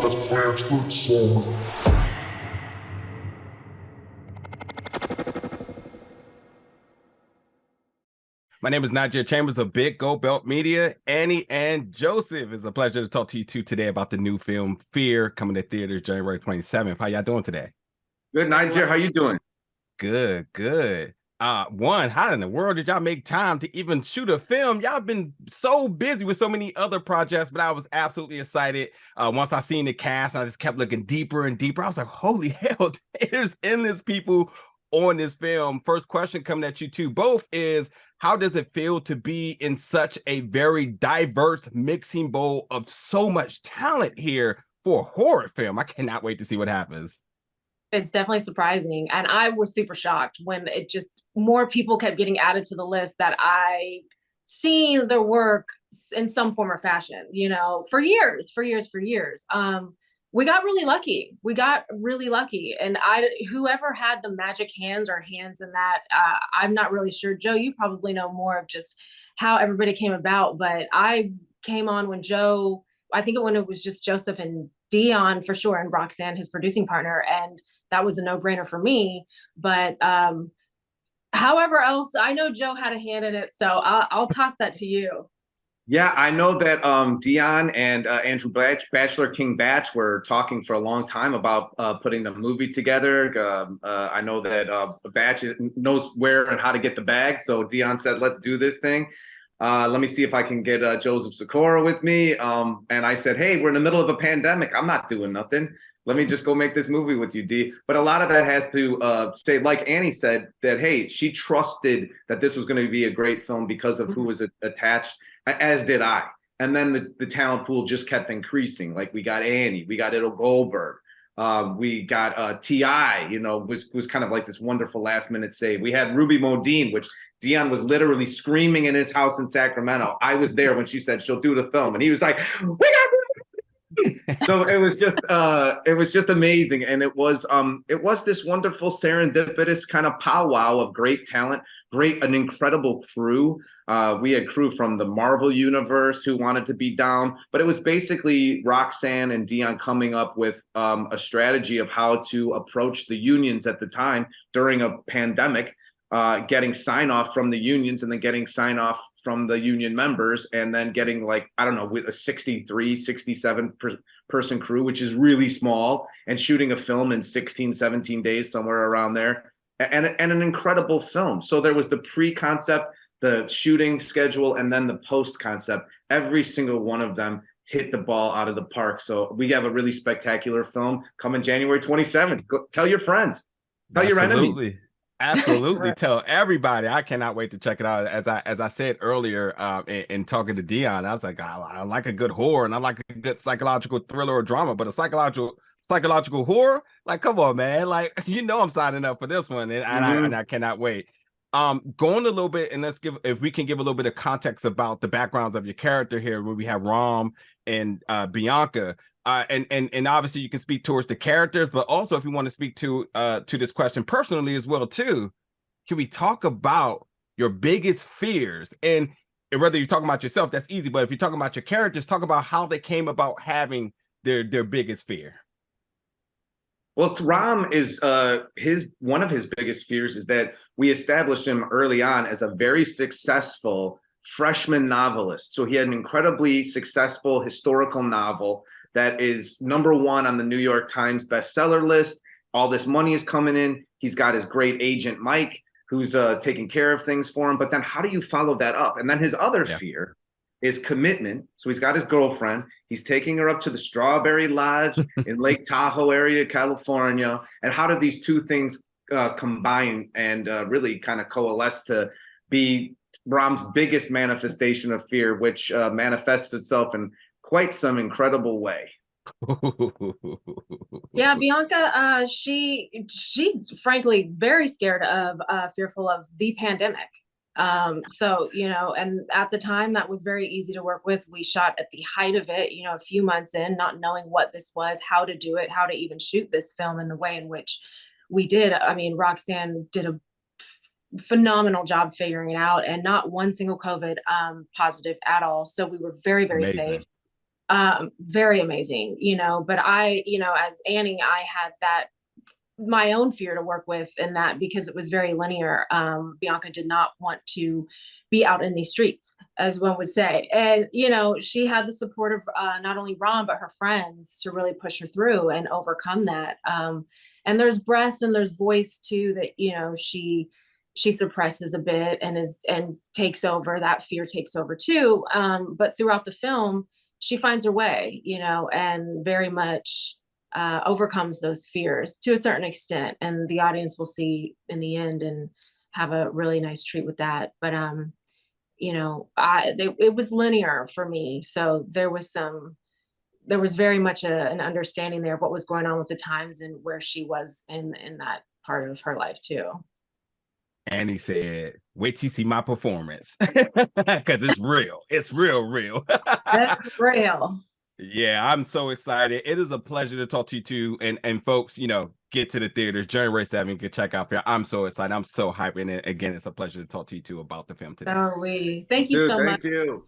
My name is Najee Chambers of Big Gold Belt Media. Annie and Joseph, it's a pleasure to talk to you two today about the new film Fear coming to theaters January 27th. How y'all doing today? Good night, Jer. How you doing? Good, good. One, how in the world did y'all make time to even shoot a film? Y'all been so busy with so many other projects, but I was absolutely excited. Once I seen the cast, and I just kept looking deeper and deeper. I was like, holy hell, there's endless people on this film. First question coming at you two both is, how does it feel to be in such a very diverse mixing bowl of so much talent here for a horror film? I cannot wait to see what happens. It's definitely surprising. And I was super shocked when it just more people kept getting added to the list that I've seen their work in some form or fashion, you know, for years. We got really lucky. And whoever had the magic hands or hands in that, I'm not really sure. Joe, you probably know more of just how everybody came about, but I came on when Joe, I think when it was just Joseph and Dion for sure, and Roxanne, his producing partner, and that was a no-brainer for me. But however else, I know Joe had a hand in it, so I'll toss that to you. Yeah, I know that Dion and Andrew Bachelor, King Batch, were talking for a long time about putting the movie together. I know that Batch knows where and how to get the bag, so Dion said, let's do this thing. Let me see if I can get Joseph Sikora with me. And I said, hey, we're in the middle of a pandemic. I'm not doing nothing. Let me just go make this movie with you, D. But a lot of that has to say, like Annie said, that, hey, she trusted that this was going to be a great film because of who was attached, as did I. And then the talent pool just kept increasing. Like, we got Annie, we got Idle Goldberg, we got T.I., you know, was kind of like this wonderful last minute save. We had Ruby Modine, which Dion was literally screaming in his house in Sacramento. I was there when she said she'll do the film, and he was like, "We got." So it was just amazing, and it was this wonderful serendipitous kind of powwow of great talent, an incredible crew. We had crew from the Marvel universe who wanted to be down, but it was basically Roxanne and Dion coming up with a strategy of how to approach the unions at the time during a pandemic. Getting sign off from the unions and then getting sign off from the union members, and then getting, like, I don't know, with a 63, 67 person crew, which is really small, and shooting a film in 16, 17 days, somewhere around there, and an incredible film. So there was the pre-concept, the shooting schedule, and then the post-concept. Every single one of them hit the ball out of the park. So we have a really spectacular film coming January 27th. Tell your friends. Tell your enemies. Absolutely. Tell everybody. I cannot wait to check it out. As I said earlier, in talking to Dion, I was like, I like a good horror, and I like a good psychological thriller or drama, but a psychological horror, like, come on, man. Like, you know, I'm signing up for this one, and I cannot wait. Going a little bit, and if we can give a little bit of context about the backgrounds of your character here, where we have Ram and Bianca. And obviously you can speak towards the characters, but also if you want to speak to this question personally as well too, can we talk about your biggest fears? And whether you're talking about yourself, that's easy, but if you're talking about your characters, talk about how they came about having their biggest fear. Well, Ram is one of his biggest fears is that we established him early on as a very successful freshman novelist. So he had an incredibly successful historical novel that is #1 on the New York Times bestseller list. All this money is coming in. He's got his great agent, Mike, who's taking care of things for him. But then how do you follow that up? And then his other fear is commitment. So he's got his girlfriend. He's taking her up to the Strawberry Lodge in Lake Tahoe area, California. And how do these two things combine and really kind of coalesce to be Ram's biggest manifestation of fear, which manifests itself in quite some incredible way. Yeah, Bianca, she's frankly very scared of, fearful of the pandemic. So, you know, and at the time that was very easy to work with. We shot at the height of it, you know, a few months in, not knowing what this was, how to do it, how to even shoot this film in the way in which we did. I mean, Roxanne did a phenomenal job figuring it out, and not one single COVID positive at all. So we were very, very safe. Very amazing, but I, as Annie, I had that my own fear to work with in that because it was very linear. Bianca did not want to be out in these streets, as one would say. And, she had the support of not only Ron, but her friends to really push her through and overcome that. And there's breath and there's voice too that, she suppresses a bit and takes over. That fear takes over too. But throughout the film, she finds her way, and very much overcomes those fears to a certain extent. And the audience will see in the end and have a really nice treat with that. But, it was linear for me. So there was very much an understanding there of what was going on with the times and where she was in that part of her life too. And he said, wait till you see my performance. Because it's real. It's real. That's real. Yeah, I'm so excited. It is a pleasure to talk to you too. And folks, get to the theaters. January 7th, you can check out film. I'm so excited. I'm so hyped. And again, it's a pleasure to talk to you too about the film today. So are we. Thank you so much. Thank you.